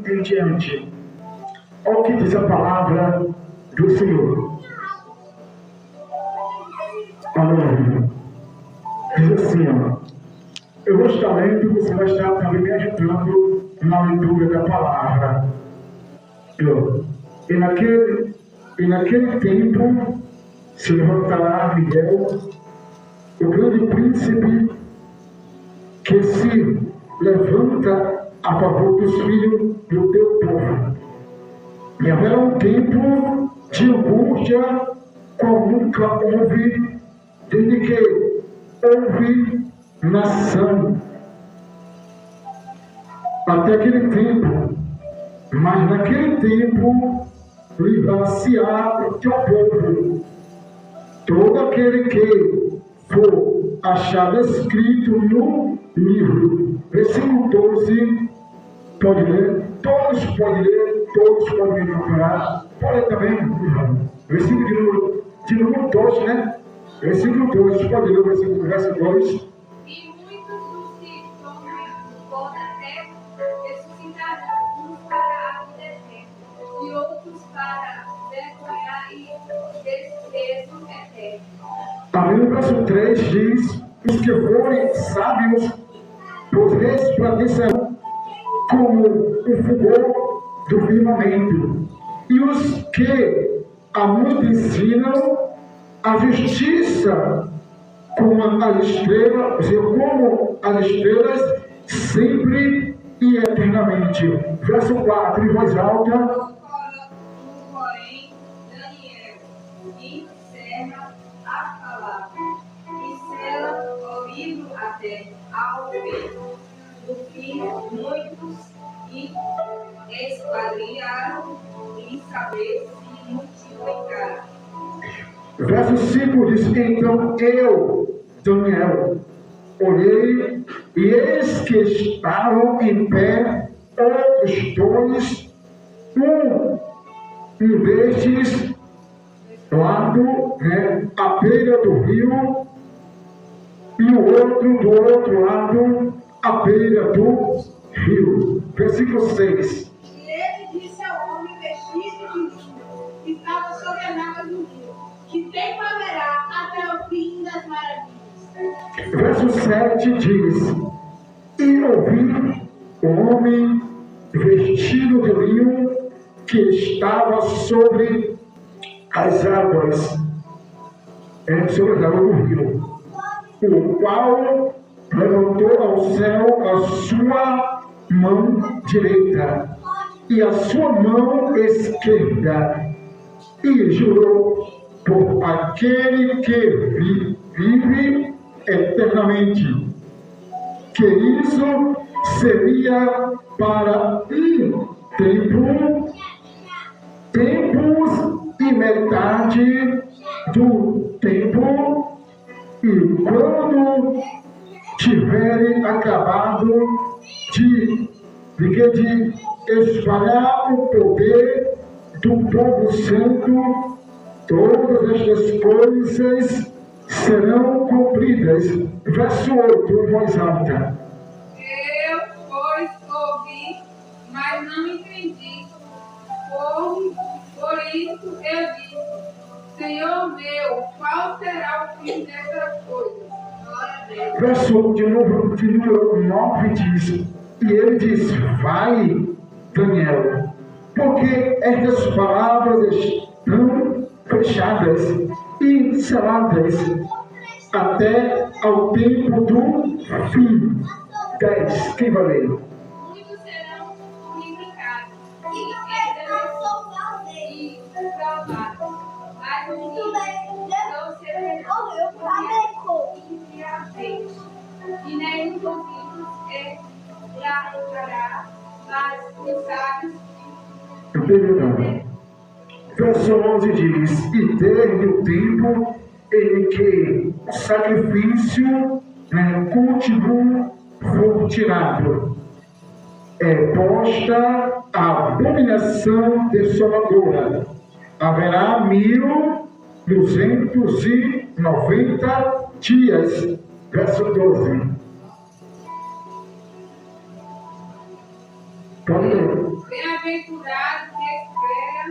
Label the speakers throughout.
Speaker 1: em diante. Olha o que diz a palavra do Senhor. Aleluia. Diz assim, ó. Eu vou estar lendo e você vai estar também me ajudando na leitura da palavra. E naquele tempo se levantará Miguel, o grande príncipe, que se levanta a favor dos filhos do teu povo. E haverá um tempo de angústia como nunca houve, desde que houve nação. Até aquele tempo, mas naquele tempo livrar-se-á o teu povo. Todo aquele que for achado escrito no livro. Versículo 12, pode ler, todos podem ler, todos podem procurar, pode também, versículo de número 2, né? Versículo 2, pode ler o versículo, verso 2.
Speaker 2: E muitos dos que dormem no pó da terra ressuscitarão, uns para a vida eterna, e outros para vergonha e desprezo eterno.
Speaker 1: Também no verso 3 diz: os que forem sábios, pois resplandecerão como o fulgor do firmamento, e os que a muito ensinam a justiça como as estrelas, sempre e eternamente. Verso 4, em voz alta.
Speaker 2: Porém, Daniel encerra a palavra e sela o livro até ao fim, do que muitos esquadrinharam em saber se multiplicaram.
Speaker 1: Verso 5 diz: então eu, Daniel, olhei e eis que estavam em pé outros dois, um destes lado, à beira do rio, e o outro do outro lado, à beira do rio. Versículo 6.
Speaker 3: E ele disse ao homem vestido de linho, que estava sobre as águas do rio, que tempo haverá até o fim das maravilhas.
Speaker 1: Verso 7 diz: e ouvi o homem vestido de linho que estava sobre as águas, sobre as águas do rio, o qual levantou ao céu a sua mão direita e a sua mão esquerda, e jurou por aquele que vive eternamente, que isso seria para tempos e metade do tempo, e quando tiverem acabado de espalhar o poder do povo santo, todas estas coisas serão cumpridas. Verso 8, em voz alta.
Speaker 2: Eu, pois, ouvi, mas não entendi. Por isso eu disse: Senhor meu, qual será o fim dessas coisas? Glória a Deus.
Speaker 1: Verso de número 9 diz: e ele diz: vai, Daniel, porque estas palavras estão fechadas e seladas até ao tempo do fim. 10. Quem vai ler?
Speaker 2: Muitos serão purificados e salvados, mas muitos não serão impiamente, e nenhum dos ímpios entrará, mas os sábios.
Speaker 1: Verso 11 diz: e desde o tempo em que o sacrifício cultivo for tirado, é posta a abominação desoladora, haverá 1290 dias. Verso 12. Pode ler.
Speaker 2: curado que espera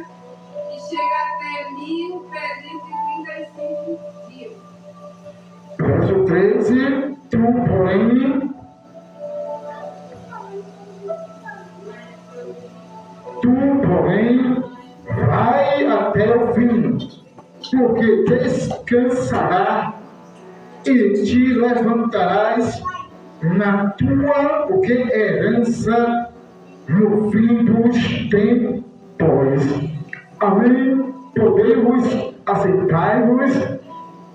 Speaker 2: e chega até 1.335 dias.
Speaker 1: Verso 13, tu, porém, vai até o fim, porque descansará e te levantarás na tua herança no fim dos tempos. Amém? Podemos aceitar-vos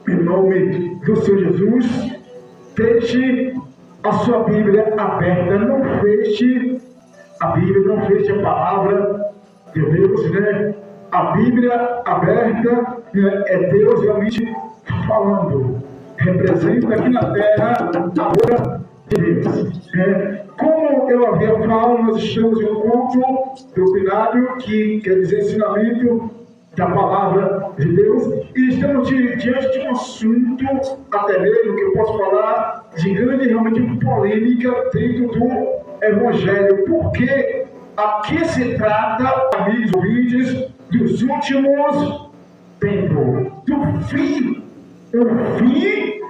Speaker 1: em nome do Senhor Jesus. Deixe a sua Bíblia aberta, não feche a Bíblia, não feche a palavra de Deus, né? A Bíblia aberta, né, é Deus realmente falando, representa aqui na terra a obra de Deus. Como eu havia falado, nós estamos em um culto doutrinário, que quer dizer ensinamento da palavra de Deus, e estamos diante de um assunto, até mesmo que eu posso falar, de grande realmente polêmica dentro do Evangelho, porque aqui se trata, amigos ouvintes, dos últimos tempos, do fim, o fim,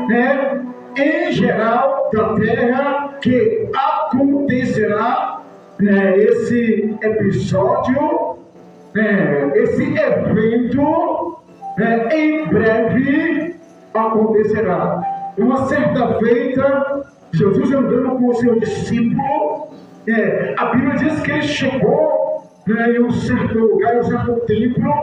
Speaker 1: né, em geral da terra, que acontecerá, né, esse episódio, esse evento, em breve acontecerá. Uma certa feita, Jesus andando com o seu discípulo, a Bíblia diz que ele chegou em um certo lugar, em um certo templo,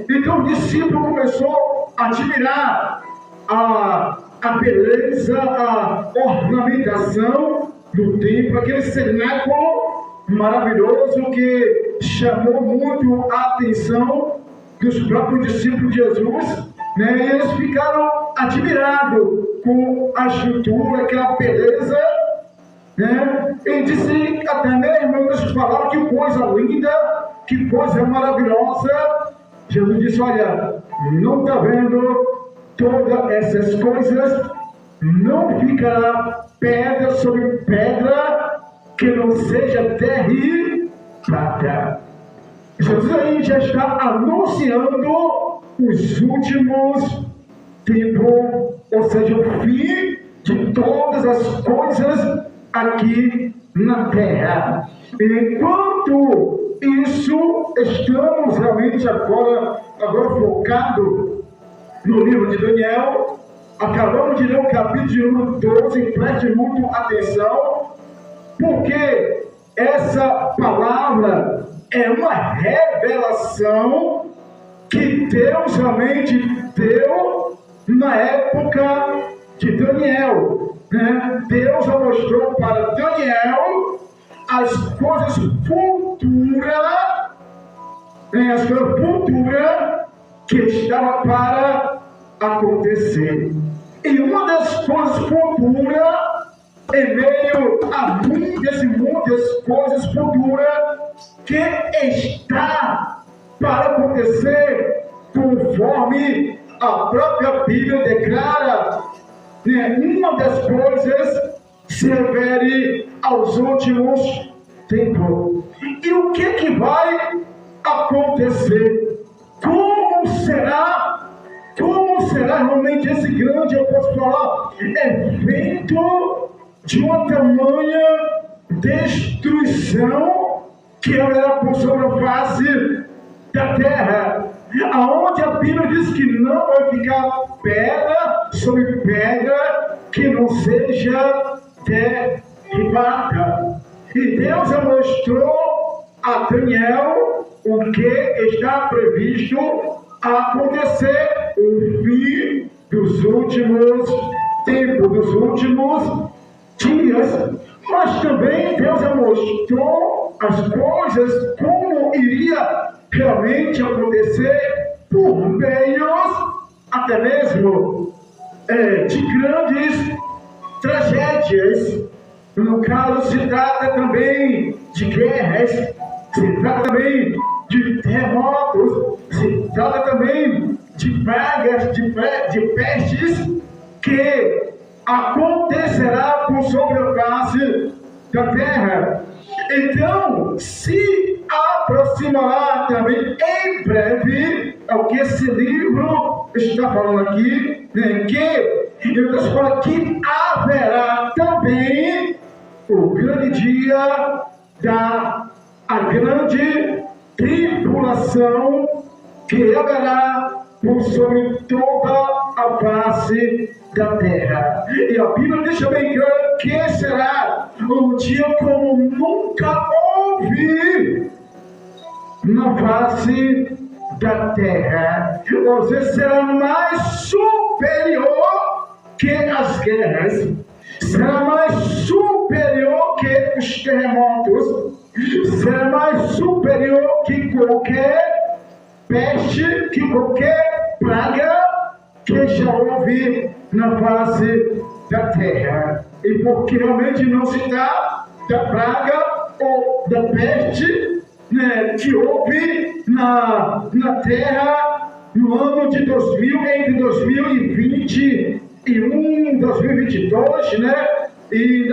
Speaker 1: então o discípulo começou a admirar a beleza, a ornamentação do templo, aquele cenáculo maravilhoso que chamou muito a atenção dos próprios discípulos de Jesus, e eles ficaram admirados com a estrutura, aquela beleza, e disse, até mesmo eles falaram, que coisa linda, que coisa maravilhosa. Jesus disse, olha, não está vendo todas essas coisas? Não ficará pedra sobre pedra que não seja derribada. Jesus aí já está anunciando os últimos tempos, ou seja, o fim de todas as coisas aqui na terra. Enquanto isso, estamos realmente agora focado no livro de Daniel. Acabamos de ler o capítulo 12, preste muito atenção, porque essa palavra é uma revelação que Deus realmente deu na época de Daniel. Deus já mostrou para Daniel as coisas futuras, que estava para acontecer. E uma das coisas futuras, em meio a muitas coisas futuras que está para acontecer, conforme a própria Bíblia declara, uma das coisas se refere aos últimos tempos. E o que vai acontecer? Como será realmente esse grande, eu posso falar, evento de uma tamanha destruição que haverá por sobre a face da terra, aonde a Bíblia diz que não vai ficar pedra sobre pedra que não seja derribada. E Deus já mostrou a Daniel o que está previsto a acontecer, o fim dos últimos tempos, dos últimos dias. Mas também Deus já mostrou as coisas, como iria realmente acontecer, por meios até mesmo de grandes tragédias. No caso, se trata também de guerras, se trata também de terremotos, se trata também de pragas, de pestes que acontecerá por sobre a face da terra. Então, se aproximará também em breve, é o que esse livro está falando aqui, né? Que ele está falando que haverá também o grande dia a grande tribulação que haverá por sobre toda a face da terra. E a Bíblia deixa bem claro que será um dia como nunca houve na face da terra. Ou seja, será mais superior que as guerras, será mais superior que os terremotos, será mais superior que qualquer peste, que qualquer praga que já houve na face da terra. E porque realmente não se dá da praga ou da peste, né, que houve na terra no ano de 2000, entre 2021 e 2022, né? E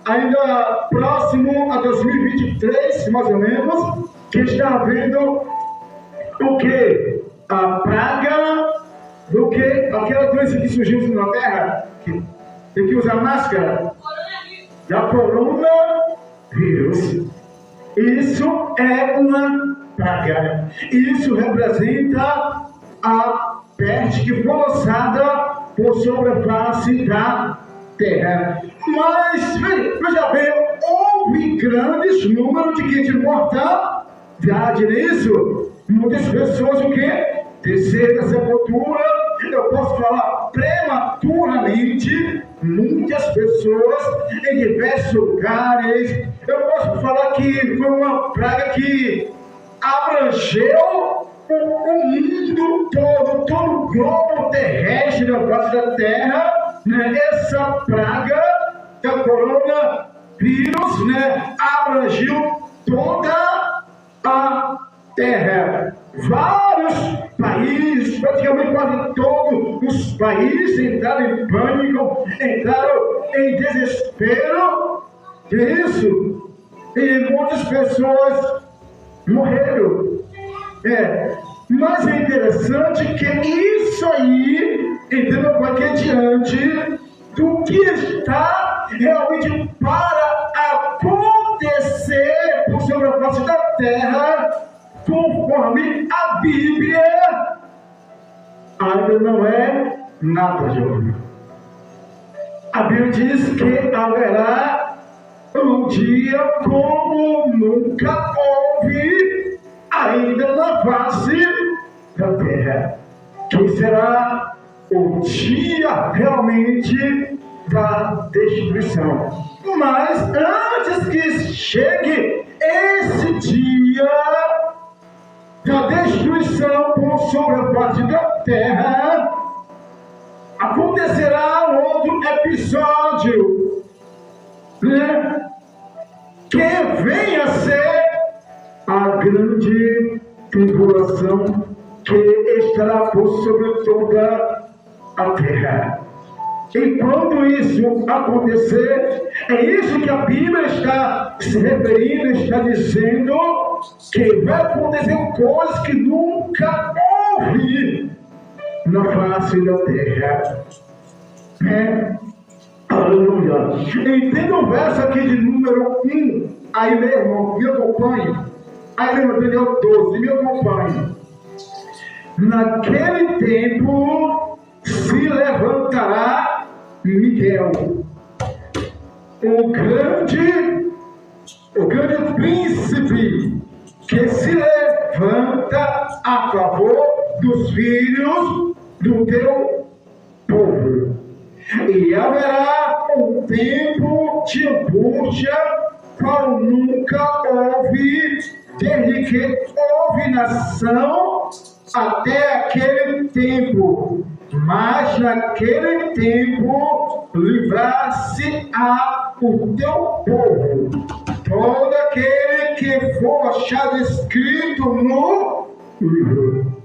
Speaker 1: ainda próximo a 2023, mais ou menos, que está havendo o que? A praga do que? Aquela doença que surgiu na terra, que tem que usar máscara, da coronavírus. Isso é uma praga. Isso representa a peste que foi lançada por sobre a face da terra. Mas, veja bem, houve grandes números de mortalidade nisso. Muitas pessoas, o quê? Terceira sepultura, eu posso falar prematuramente, muitas pessoas em diversos lugares. Eu posso falar que foi uma praga que abrangeu o mundo todo o globo terrestre da face da terra, né? Essa praga da coronavírus, né? Abrangeu toda a terra. Vários países, praticamente quase todos os países entraram em pânico, entraram em desespero disso, e muitas pessoas morreram. Mas é interessante que isso aí, entendeu? Porque é diante do que está realmente para acontecer por sobre a face da terra, conforme a Bíblia, ainda não é nada, jovem. A Bíblia diz que haverá um dia como nunca houve ainda na face da terra, que será o dia realmente da destruição. Mas antes que chegue esse dia da destruição por sobre a face da terra, acontecerá um outro episódio, né? Que vem a ser a grande tribulação que estará por sobre toda a terra. E quando isso acontecer, é isso que a Bíblia está se referindo, está dizendo que vai acontecer coisas que nunca houve na face da terra. Aleluia. Entenda o verso aqui de número 1, aí mesmo, me acompanhe. Aí mesmo, entendeu? 12, me acompanhe. Naquele tempo se levantará Miguel, o grande príncipe, que se levanta a favor dos filhos do teu povo. E haverá um tempo de angústia, qual nunca houve, desde que houve nação até aquele tempo. Mas naquele tempo livrar-se-á o teu povo, todo aquele que for achado escrito no livro.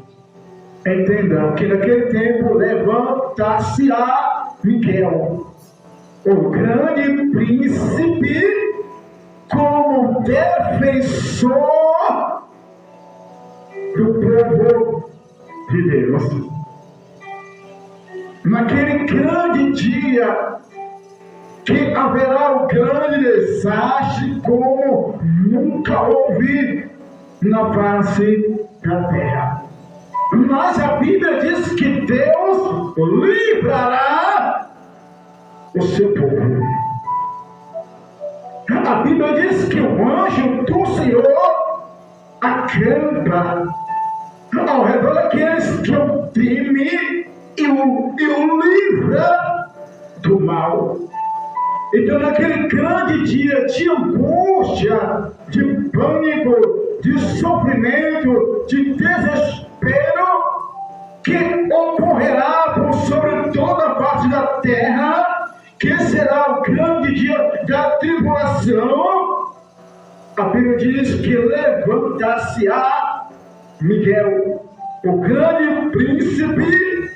Speaker 1: Entendam que naquele tempo levantar-se-á Miguel, o grande príncipe, como defensor do povo de Deus. Naquele grande dia, que haverá um grande desastre como nunca houve na face da terra. Mas a Bíblia diz que Deus livrará o seu povo. A Bíblia diz que o anjo do Senhor acampa ao redor daqueles que o temem e o livra do mal. Então, naquele grande dia de angústia, de pânico, de sofrimento, de desespero, que ocorrerá por sobre toda a parte da terra, que será o grande dia da tribulação, a Bíblia diz que levantar-se-á Miguel, o grande príncipe,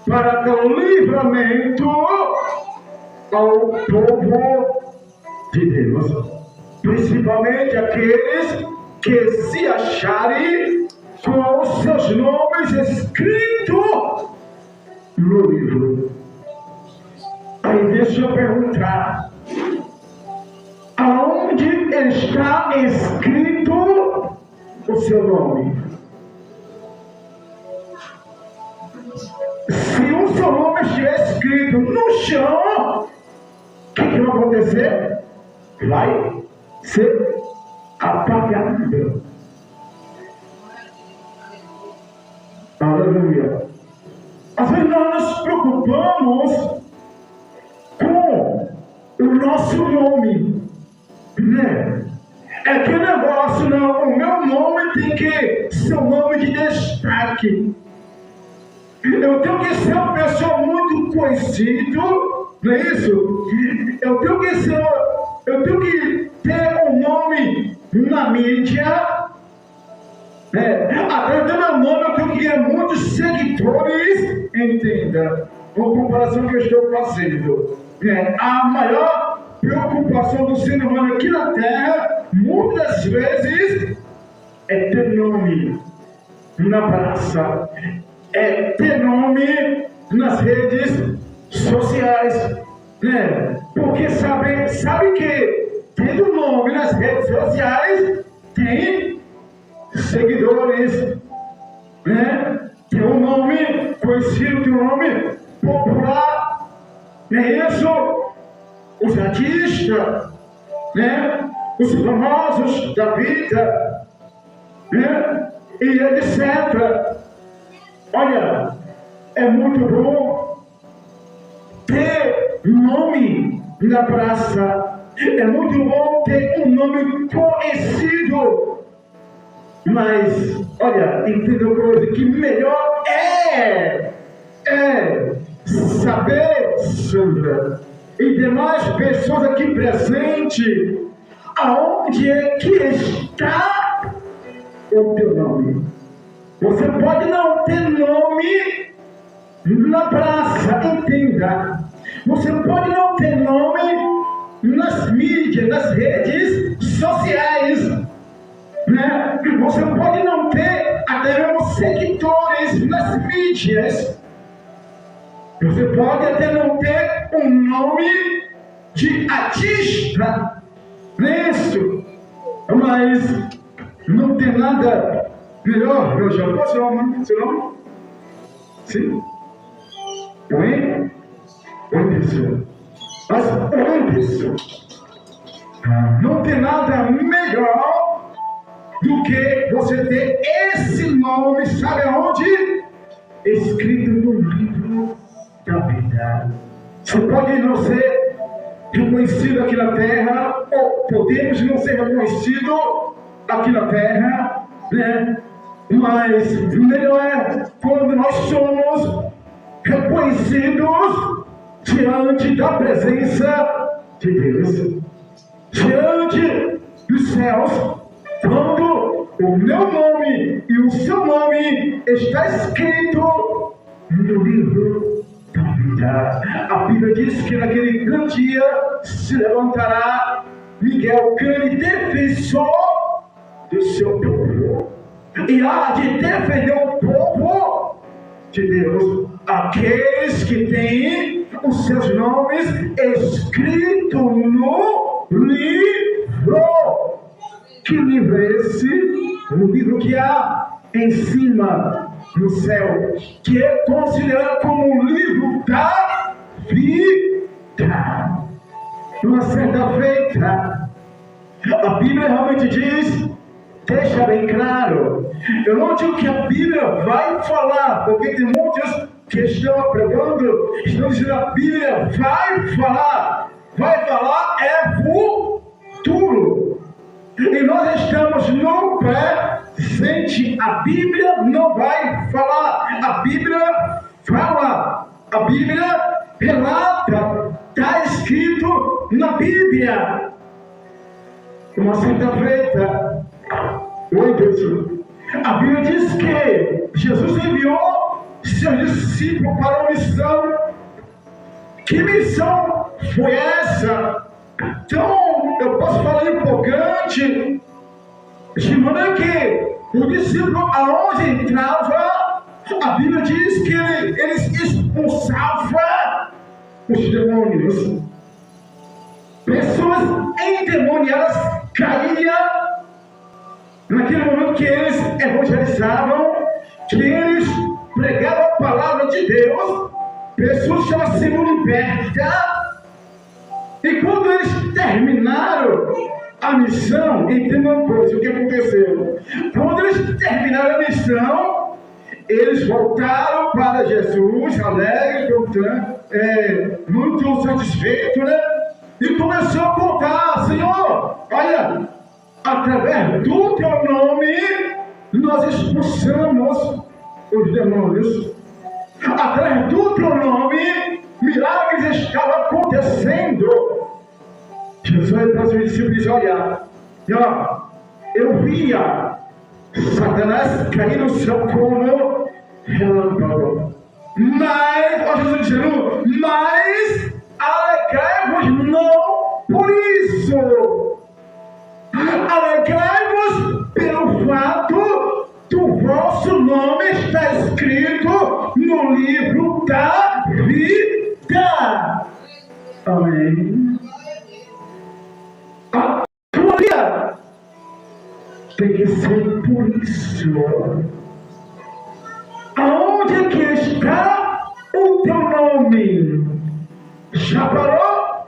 Speaker 1: para dar livramento ao povo de Deus, principalmente aqueles que se acharem com os seus nomes escritos no livro. Aí deixa eu perguntar, aonde está escrito o seu nome? Se o seu nome estiver escrito no chão, o que vai acontecer? Vai ser apagado. Aleluia. Às vezes nós nos preocupamos com o nosso nome, né? É que negócio, não, o meu nome tem que ser um nome de destaque. Eu tenho que ser uma pessoa muito conhecida, não é isso? Eu tenho que ter um nome na mídia, através do meu nome eu tenho que ter muitos seguidores, entenda, uma comparação que eu estou fazendo. A maior preocupação do ser humano aqui na Terra, muitas vezes, é ter nome na praça, é ter nome nas redes sociais, né? Porque sabe que tendo nome nas redes sociais tem seguidores, né? Tem um nome conhecido, tem um nome popular, não é isso? Os artistas, né? Os famosos da vida, né? E etc. Olha, é muito bom ter nome na praça, é muito bom ter um nome conhecido, mas, olha, entenda uma coisa, que melhor é saber, Sandra, e demais pessoas aqui presentes, aonde é que está o teu nome. Você pode não ter nome na praça, entenda. Você pode não ter nome nas mídias, nas redes sociais, né? Você pode não ter até mesmo seguidores nas mídias. Você pode até não ter um nome de artista, não é isso? Mas não tem nada melhor, meu João. Posso falar seu nome? Sim? Oi? Anderson. Mas Anderson, não tem nada melhor do que você ter esse nome, sabe aonde? Escrito no livro da vida. Você pode não ser reconhecido aqui na terra, ou podemos não ser reconhecidos aqui na terra, né? Mas melhor é quando nós somos reconhecidos diante da presença de Deus, diante dos céus, quando o meu nome e o seu nome está escrito no livro da vida. A Bíblia diz que naquele grande dia se levantará Miguel, grande defensor do seu povo, e há de defender o povo de Deus, aqueles que têm os seus nomes escritos no livro. Que livro é esse? O livro que há em cima no céu, que é considerado como o livro da vida. Uma certa feita, a Bíblia realmente diz, deixa bem claro, eu não digo que a Bíblia vai falar, porque tem muitos que estão pregando, estão dizendo a Bíblia vai falar é futuro, e nós estamos no presente. A Bíblia não vai falar, a Bíblia fala, a Bíblia relata, está escrito na Bíblia. Uma certa feita, oi Deus, a Bíblia diz que Jesus enviou seus discípulos para uma missão. Que missão foi essa? Então, eu posso falar empolgante, de maneira que o discípulo, aonde entrava, a Bíblia diz que eles expulsavam os demônios. Pessoas endemoniadas caíam naquele momento que eles evangelizavam, que eles pregavam a palavra de Deus, pessoas estavam sendo libertas. E quando eles terminaram a missão, entenda uma coisa, o que aconteceu? Quando eles terminaram a missão, eles voltaram para Jesus, alegres, muito satisfeitos, né? E começou a contar: Senhor, olha, através do teu nome, nós expulsamos os demônios. Através do teu nome, milagres estavam acontecendo. Jesus olha para os discípulos e diz: olha, eu via Satanás cair no céu como relâmpago. Mas, ó Jesus dizendo, mas alegrai-vos não por isso. Alegrai-vos pelo fato do vosso nome está escrito no livro da vida. Amém. A tua vida tem que ser por isso. Aonde é que está o teu nome? Já parou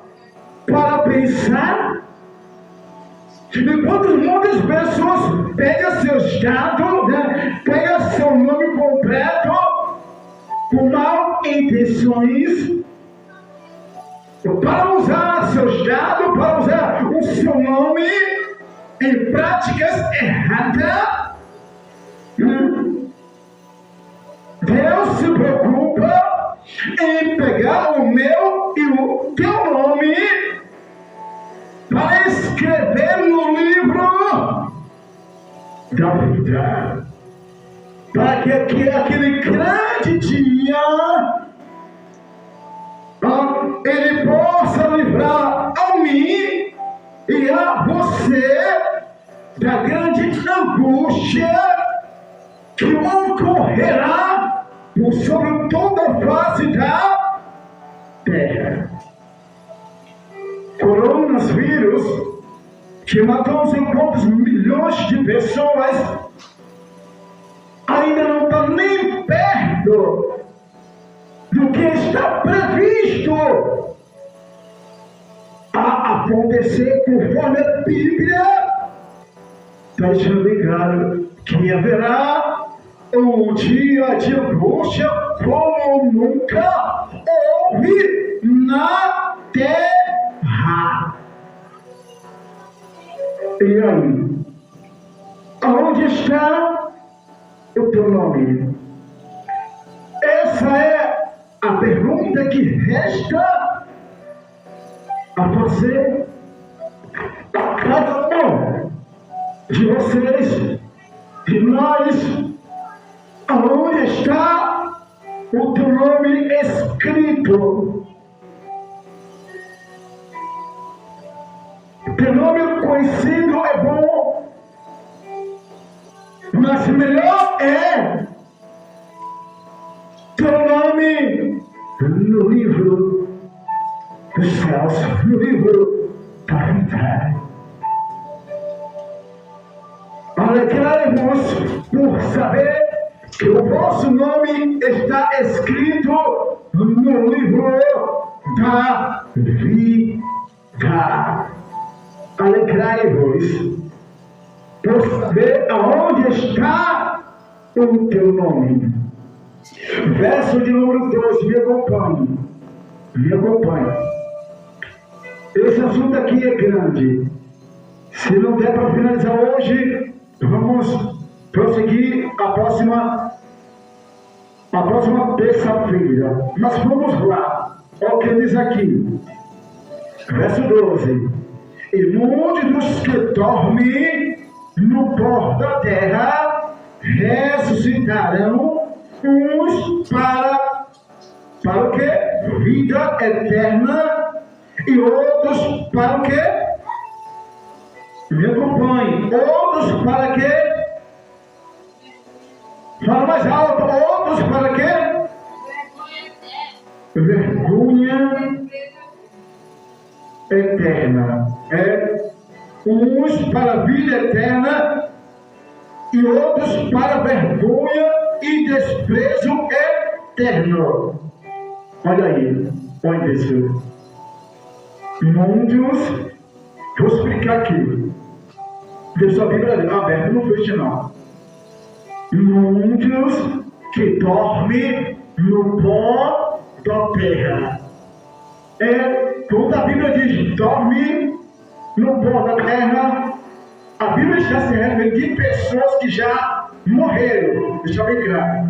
Speaker 1: para pensar? Enquanto muitas pessoas pegam seus dados, né? Pegam seu nome completo com mal intenções, para usar seus dados, para usar o seu nome em práticas erradas. Deus se preocupa em pegar o meu e o teu nome para escrever no livro da vida, para que aquele grande dia ele possa livrar a mim e a você da grande angústia que ocorrerá por sobre toda a face da terra. Coronavírus, que matou uns quantos milhões de pessoas, ainda não está nem perto do que está previsto a acontecer, conforme a Bíblia está deixando bem claro que haverá um dia de angústia como nunca houve na terra. E aí, aonde está o teu nome? Essa é a pergunta que resta a fazer a cada um de vocês, de nós. Aonde está o teu nome escrito? Teu nome Mas melhor é teu nome no livro dos céus, no livro da vida. Alegrai-vos por saber que o vosso nome está escrito no livro da vida. Alegrai-vos por saber aonde está o teu nome. Verso de número 12, me acompanhe. Me acompanhe. Esse assunto aqui é grande. Se não der para finalizar hoje, vamos prosseguir a próxima terça-feira. Mas vamos lá. Olha o que diz aqui. Verso 12. E muitos dos que dormem no pó da terra ressuscitarão, uns para o quê? Vida eterna, e outros para o quê? Me acompanhe. Outros para quê? Fala mais alto. Outros para quê? Vergonha eterna. Uns para a vida eterna e outros para vergonha e desprezo eterno. Olha aí, olha isso. Muitos, vou explicar aqui. Deixa a Bíblia aberta, não feche não. Muitos que dormem no pó da terra. Quando a Bíblia diz dorme no pó da terra, a Bíblia está se referindo de pessoas que já morreram. Deixa bem claro.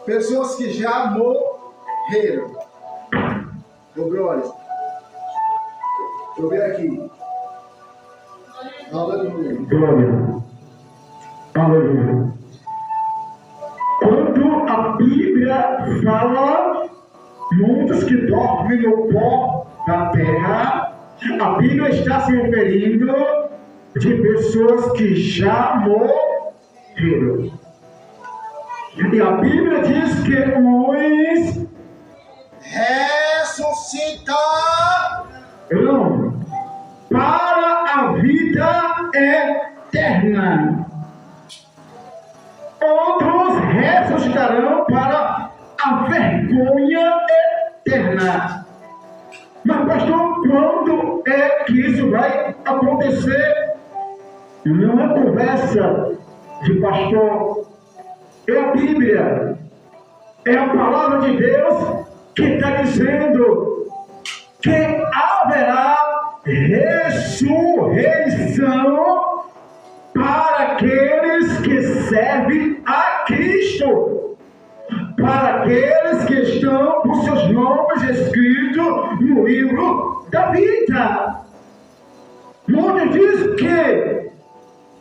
Speaker 4: Pessoas que já morreram. Ô glória. Deixa eu ver aqui. Aleluia.
Speaker 1: Glória. Aleluia. Quando a Bíblia fala muitos que dormem no pó da terra, a Bíblia está se referindo de pessoas que já morreram. E a Bíblia diz que uns ressuscitarão para a vida eterna. Outros ressuscitarão para a vergonha eterna. Mas, pastor, quando é que isso vai acontecer? Não é conversa de pastor. É a Bíblia. É a palavra de Deus que está dizendo que haverá ressurreição para aqueles que servem a Cristo, para aqueles que estão com seus nomes escritos no livro da vida. Muitos dizem que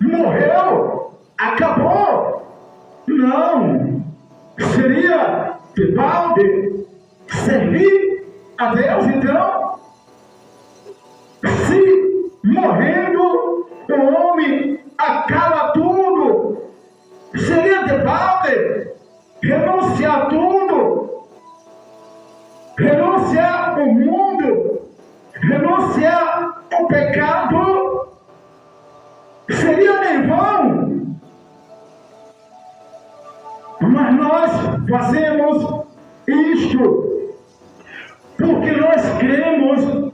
Speaker 1: morreu, acabou. Não, seria de balde servir a Deus então? Se morrendo o homem acaba tudo, seria de balde renunciar a tudo, renunciar o mundo, renunciar o pecado, seria em vão. Mas nós fazemos isto porque nós cremos,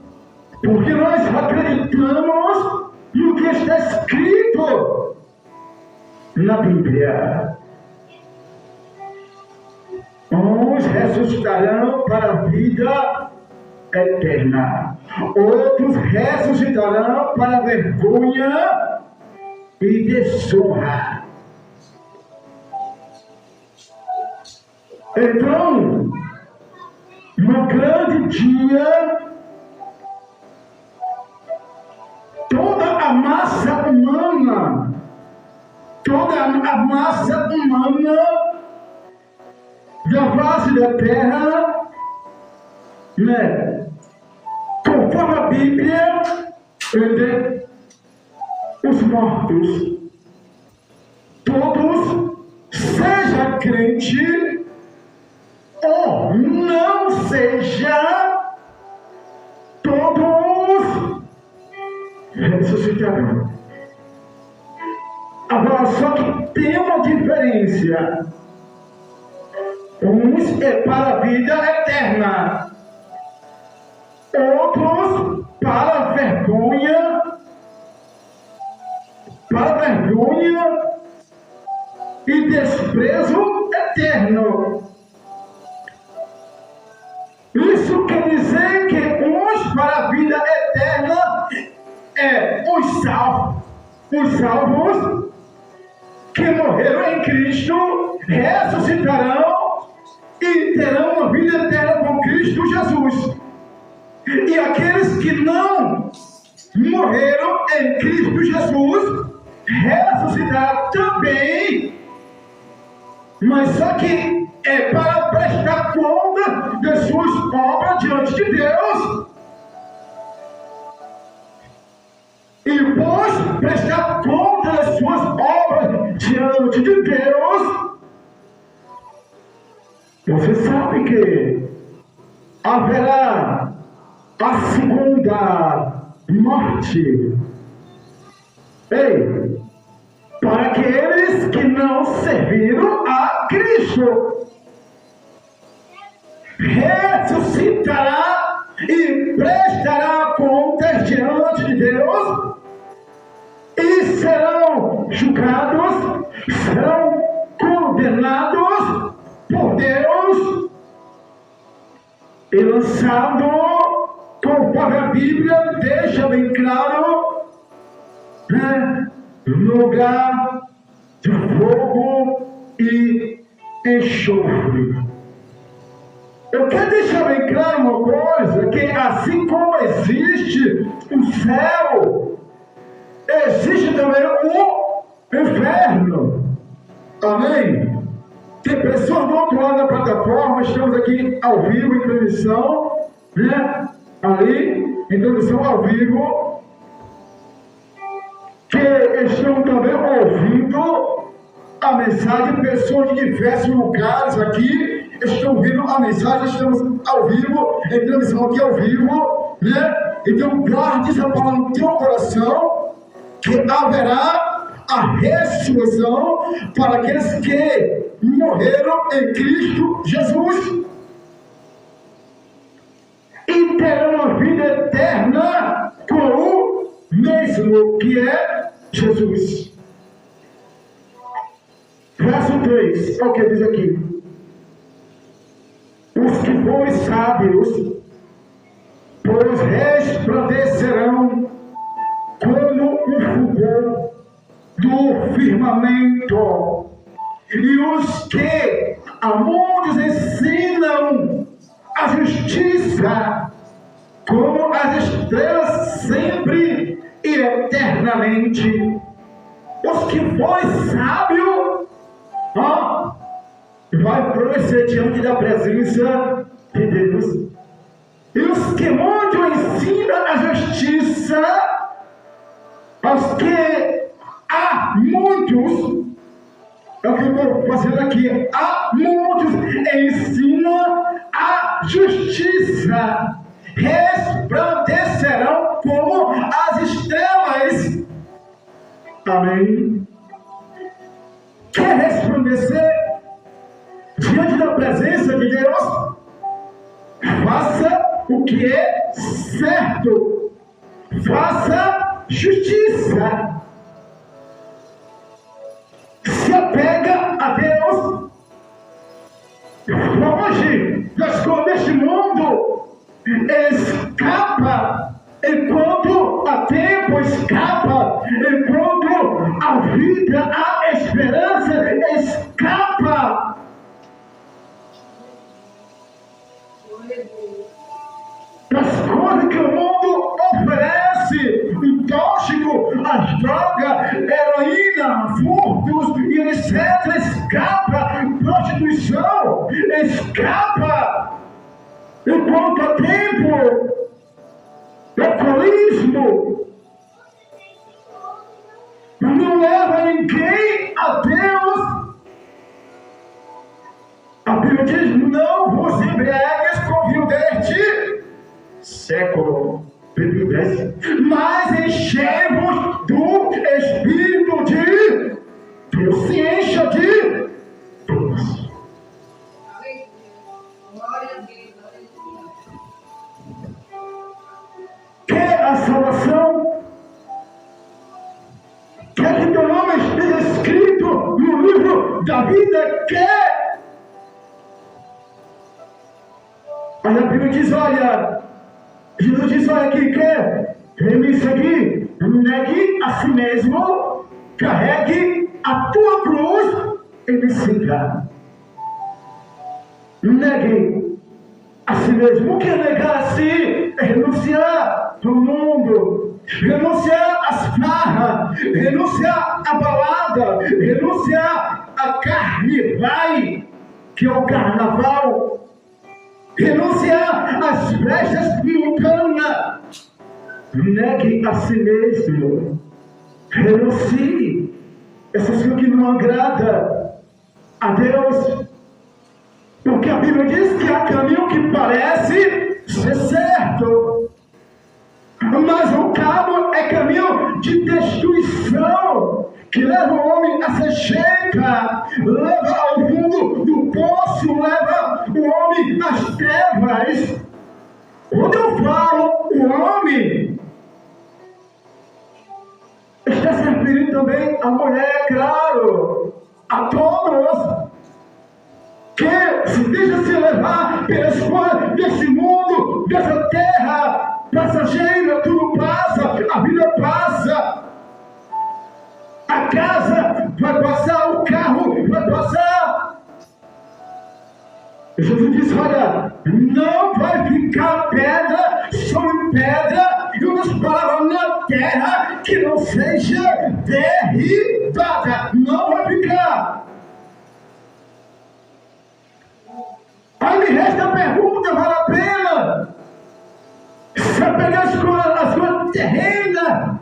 Speaker 1: porque nós acreditamos no que está escrito na Bíblia. Uns ressuscitarão para a vida eterna, outros ressuscitarão para a vergonha e desonra. Então, no grande dia, toda a massa humana da face da terra, conforme a Bíblia, mortos, todos, seja crente ou não seja, todos ressuscitarão. Agora, só que tem uma diferença. Uns é para a vida eterna, outros para a vergonha e desprezo eterno. Isso quer dizer que uns para a vida eterna é os salvos que morreram em Cristo, ressuscitarão e terão uma vida eterna com Cristo Jesus. E aqueles que não morreram em Cristo Jesus, ressuscitarão também, mas só que é para prestar conta das suas obras diante de Deus. E depois prestar conta das suas obras diante de Deus, você sabe que haverá a segunda morte. Ei, para aqueles que não serviram a Cristo, ressuscitará e prestará contas diante de Deus e serão julgados, serão condenados por Deus e lançados, conforme a Bíblia deixa bem claro, no lugar de fogo e enxofre. Eu quero deixar bem claro uma coisa, que assim como existe o céu, existe também o inferno. Amém? Tem pessoas do outro lado da plataforma, estamos aqui ao vivo, em transmissão, né? Ali, em transmissão ao vivo, que estão também ouvindo a mensagem, pessoas de diversos lugares aqui estão ouvindo a mensagem, estamos ao vivo, em transmissão aqui ao vivo, né? Então guarde essa palavra no teu coração, que haverá a ressurreição para aqueles que morreram em Cristo Jesus e terão a vida eterna com o mesmo, que é Jesus. Verso 3, olha o que diz aqui: os que forem sábios, pois resplandecerão como um fulgor do firmamento, e os que a muitos ensinam a justiça, como as estrelas sempre e eternamente. Os que forem sábios, vai florescer diante da presença de Deus. E os que muito ensinam a justiça, aos que há muitos, é o que eu estou fazendo aqui, há muitos ensinam a justiça, resplandecerão como as estrelas. Amém? Quer resplandecer diante da presença de Deus? Faça o que é certo, faça justiça, se apega a Deus, foge das coisas deste mundo, escapa enquanto há tempo, escapa enquanto a vida, a esperança, escapa. Das coisas que o mundo oferece, o tóxico, as drogas, heroína, furtos e etc. Escapa, prostituição, escapa enquanto há tempo, alcoolismo, século. Mas enchemos do Espírito de Deus. Se encha de Deus.
Speaker 2: Glória a Deus.
Speaker 1: Quer a salvação? Quer que teu nome esteja escrito no livro da vida? Quer? Aí a Bíblia diz, olha, Jesus diz, olha aqui, quer me seguir? Negue a si mesmo, carregue a tua cruz e me siga. Negue a si mesmo. O que é negar a si? É renunciar ao mundo, renunciar às farras, renunciar à balada, renunciar à carne, vai, que é o carnaval, renunciar às festas mundanas. Negue a si mesmo, renuncie essas coisas que não agradam a Deus, porque a Bíblia diz que há caminho que parece ser certo, mas o cabo é caminho de destruição, que leva o homem a ser checa, leva ao fundo do poço, leva o homem às trevas. Quando eu falo o homem, está se referindo também à mulher, claro, a todos, que se deixa se levar pelas coisas desse mundo, dessa terra passageira. Tudo passa, a vida passa, a casa vai passar, o carro vai passar. Jesus disse, olha, não vai ficar pedra sobre pedra e umas palavras na terra que não seja derribada. Não vai ficar. Aí me resta a pergunta, vale a pena? Se eu pegar as coisas terrenas,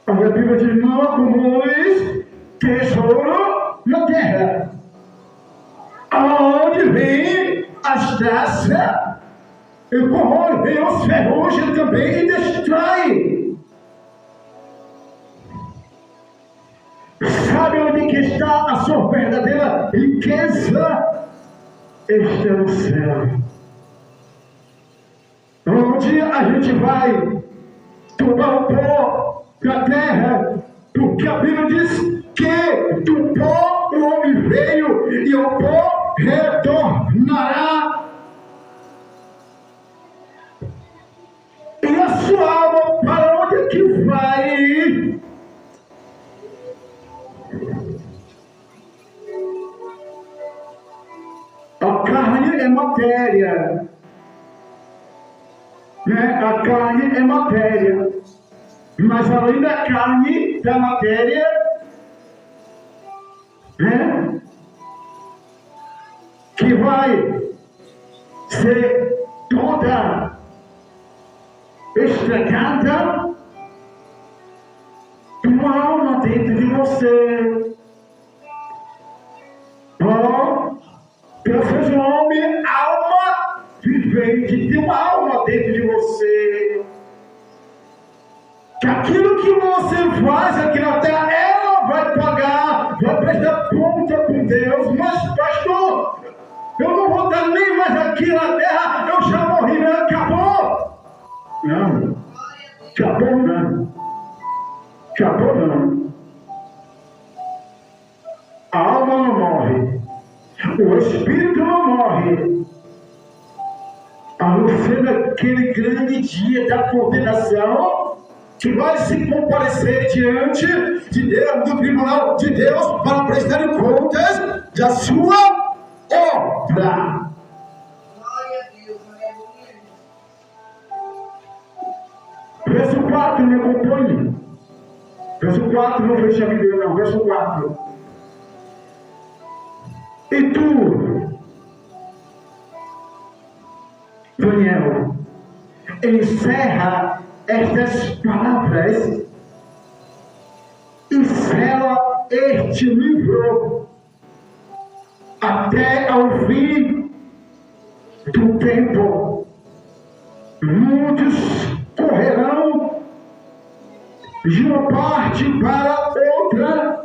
Speaker 1: a Bíblia diz, não acumules tesouro na terra, aonde vem as traças, e por onde vem os ferrugem também e destrói. Sabe onde que está a sua verdadeira riqueza? Está no céu. Onde a gente vai tomar o pó da terra, porque a Bíblia diz que do pó o homem veio e o pó retornará. E a sua alma, para onde é que vai? A carne é matéria, né? A carne é matéria, mas além da carne, da matéria, né? Que vai ser toda estragada, uma alma dentro de você. Deus fez um homem, alma vivente, tem uma alma dentro de você. Que aquilo que você faz aqui na terra, ela vai pagar, vai prestar conta com Deus. Mas, pastor, eu não vou dar nem mais aqui na terra, eu já morri, né? Acabou. Não, acabou não. Acabou não. A alma não morre. O espírito não morre. A não ser naquele grande dia da condenação, que vai se comparecer diante de Deus, do tribunal de Deus, para prestar contas da sua obra.
Speaker 2: Glória a Deus, aleluia.
Speaker 1: Verso 4, me acompanhe. Verso 4, não feche a Bíblia não, verso 4. E tu, Daniel, encerra estas palavras e sela este livro até ao fim do tempo. muitos correrão de uma parte para outra,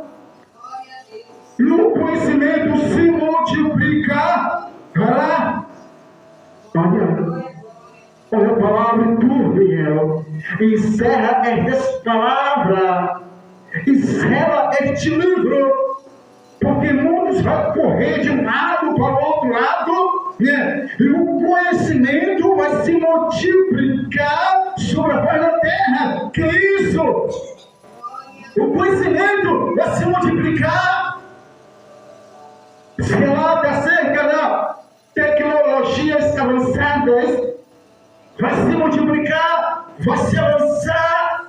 Speaker 1: e o conhecimento se multiplicará. Olha a palavra tu, Miguel. Encerra esta palavra, encerra este livro, porque muitos vão correr de um lado para o outro lado, né? E o conhecimento vai se multiplicar sobre a face da terra. Que isso? O conhecimento vai se multiplicar. Se relata acerca das tecnologias avançadas, vai se multiplicar, vai se avançar.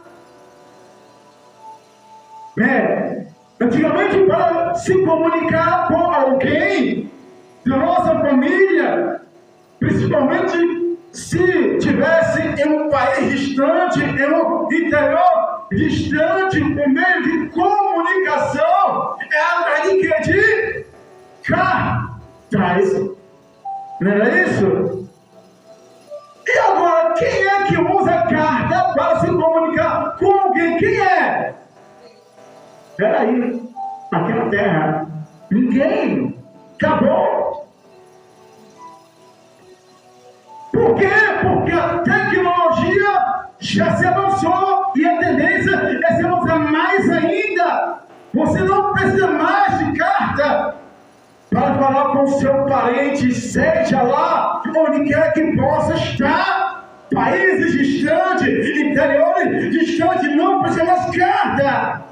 Speaker 1: Antigamente, para se comunicar com alguém da nossa família, principalmente se tivesse em um país distante, em um interior distante, o meio de comunicação é através de quê? De cartas. Não é isso? E agora, quem é que usa carta para se comunicar com alguém? Quem é? Peraí, aqui na Terra, ninguém. Acabou. Por quê? Porque a tecnologia já se avançou e a tendência é se avançar mais ainda. Você não precisa mais de carta para falar com seu parente, seja lá onde quer que possa estar, países distantes, interiores distantes, não precisa mais carta.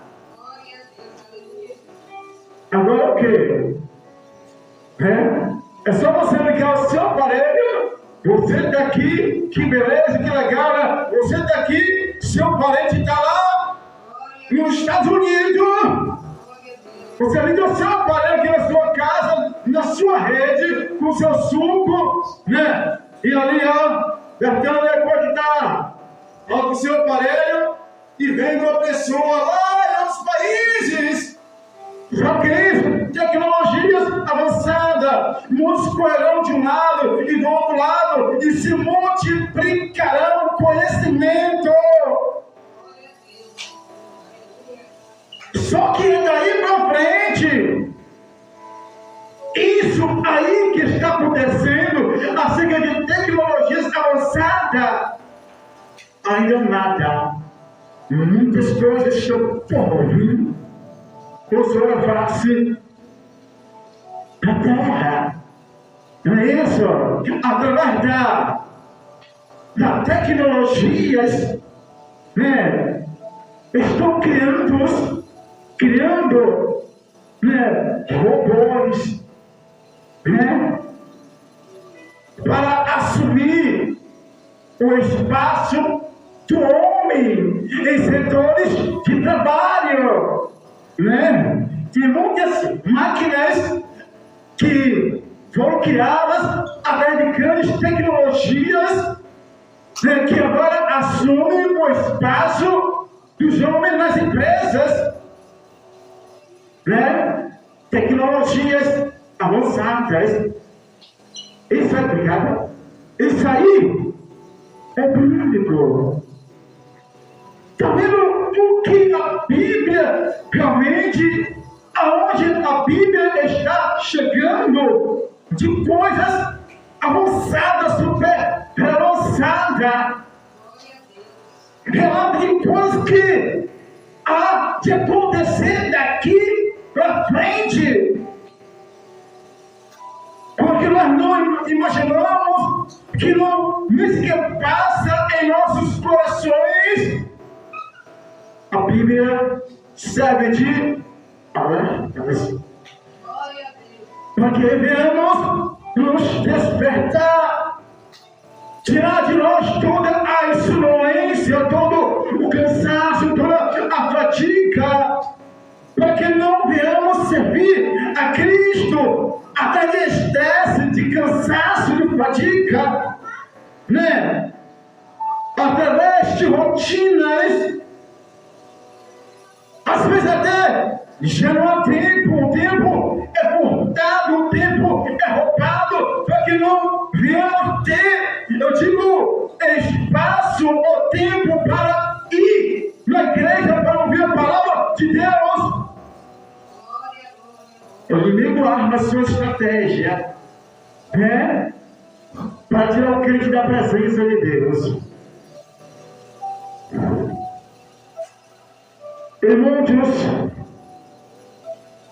Speaker 1: Agora o quê? É só você ligar o seu aparelho, você está aqui, que beleza, que legal, né? Você está aqui, seu parente está lá nos Estados Unidos. Você liga o seu aparelho aqui na sua casa, na sua rede, com seu suco, né? E ali, ó, apertando aí pode estar, ó, com o seu aparelho, e vem uma pessoa lá em outros países. Só que isso, tecnologias avançadas, muitos correrão de um lado e do outro lado, e se multiplicarão o conhecimento. Só que daí para frente, isso aí que está acontecendo, acerca de tecnologias avançadas, ainda nada. Muitas coisas estão por vir sobre a face da terra. Não é isso? Através da tecnologias, né? Estão criando, né, robôs, né, para assumir o espaço do homem em setores de trabalho, né? Tem muitas máquinas que foram criadas através de grandes tecnologias, né, que agora assumem o espaço dos homens nas empresas, né? Tecnologias avançadas. Isso é obrigado. Isso aí é bíblico. Está vendo o que a Bíblia realmente, aonde a Bíblia está chegando de coisas avançadas, super avançadas. Relata de coisas que há de acontecer daqui para frente. Porque nós não imaginamos, que não nem sequer passa em nossos corações. A Bíblia serve de alertas para que venhamos nos despertar, tirar de nós toda a sonolência, todo o cansaço, toda a fadiga, para que não venhamos servir a Cristo até de estresse, de cansaço, de fadiga, né? Através de rotinas, às vezes até já não há tempo, o tempo é cortado, o tempo é roubado, para que não venhamos ter, eu digo, isso o tempo para ir na igreja para ouvir a palavra de Deus. O inimigo arma a sua estratégia, né? Para tirar o crente da presença de Deus. E muitos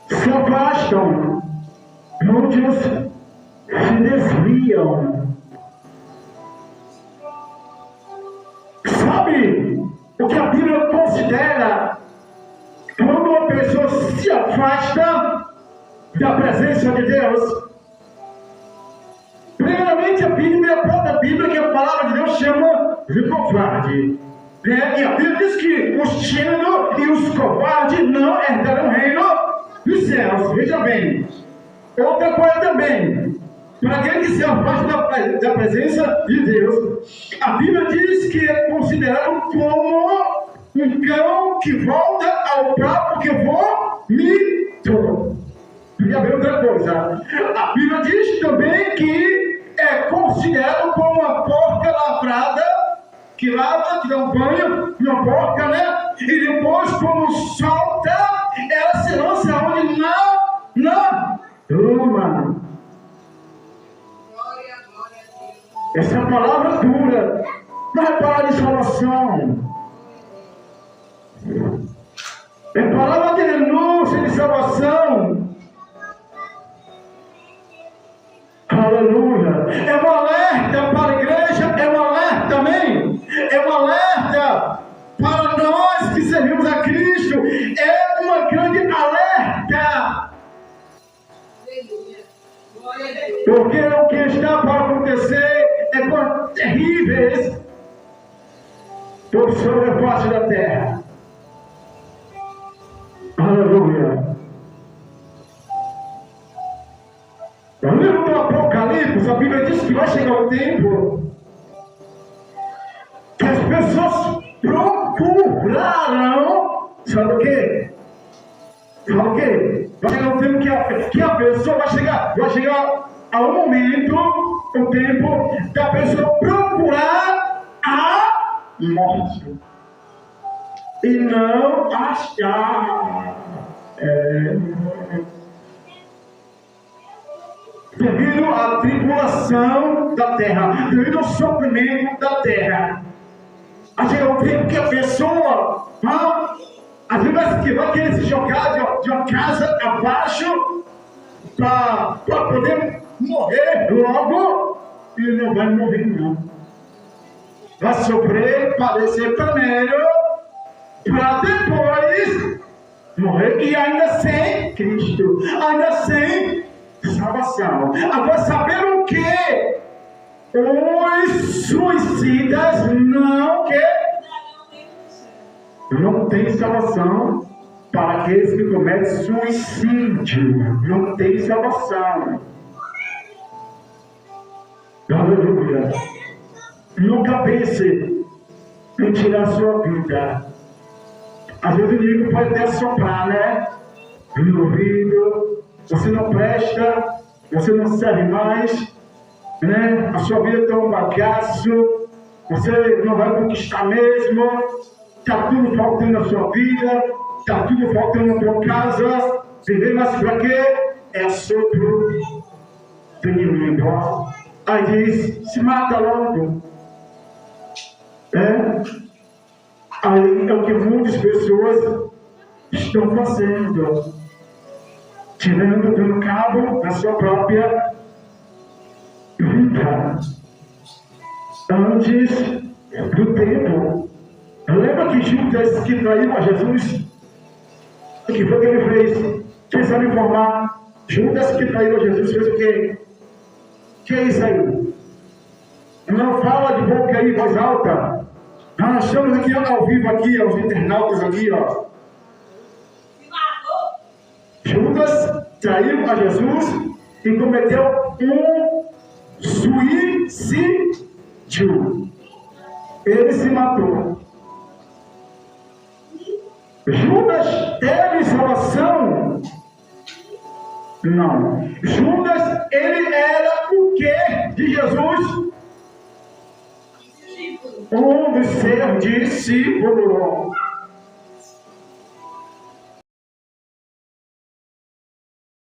Speaker 1: se afastam, muitos se desviam. Sabe o que a Bíblia considera quando uma pessoa se afasta da presença de Deus? Primeiramente, a própria Bíblia, que a palavra de Deus chama de covarde. E a Bíblia diz que os tímidos e os covardes não herdarão o reino dos céus. Veja bem. Outra coisa também, para aquele que se afasta da presença de Deus, a Bíblia diz que é considerado como um cão que volta ao próprio vômito. E a outra coisa, a Bíblia diz também que é considerado como uma porca lavrada, que lava, que dá um banho, uma porca, né? E depois, quando solta, ela se lança onde? Na lama. Essa é a palavra dura, não é palavra de salvação. É palavra de renúncia, de salvação. Aleluia. É um alerta para a igreja, é um alerta, amém? É um alerta para nós que servimos a Cristo. É uma grande alerta. Porque o que está para acontecer é coisas terríveis por sobre a face da terra. Aleluia. No livro do Apocalipse, a Bíblia diz que vai chegar o tempo que as pessoas procurarão, sabe o quê? Sabe o quê? Vai chegar um tempo que a pessoa vai chegar a um momento, o tempo da pessoa procurar a morte e não achar. Devido à tribulação da terra, devido ao sofrimento da terra, vai chegar o tempo que a pessoa às vezes vai querer se jogar de uma casa abaixo para poder morrer logo, e não vai morrer não. Vai sofrer, padecer primeiro, para depois morrer, e ainda sem Cristo, ainda sem salvação. Agora, saber o que? Os suicidas não tem salvação. Para aqueles que cometem suicídio, não tem salvação. Aleluia. Nunca pense em tirar a sua vida. Às vezes o inimigo pode até soprar, né? No ouvido. Você não presta, você não serve mais, né? A sua vida está um bagaço, você não vai conquistar mesmo, está tudo faltando na sua vida, está tudo faltando na tua casa, entendeu? Mas para quê? É sopro do inimigo. Aí diz, se mata logo. Aí é o que muitas pessoas estão fazendo. Dando cabo na sua própria vida. Antes do tempo. Lembra que Judas, que traiu a Jesus, o que foi que ele fez? Quem sabe informar? Judas, que traiu a Jesus, fez o quê? Que é isso aí? Não fala de boca aí, voz alta. Nós estamos aqui ao vivo, aqui, aos internautas aqui, ó. Judas traiu a Jesus e cometeu um suicídio. Ele se matou. Judas teve salvação? Não. Judas, ele era o quê de Jesus? Um como ser discípulo.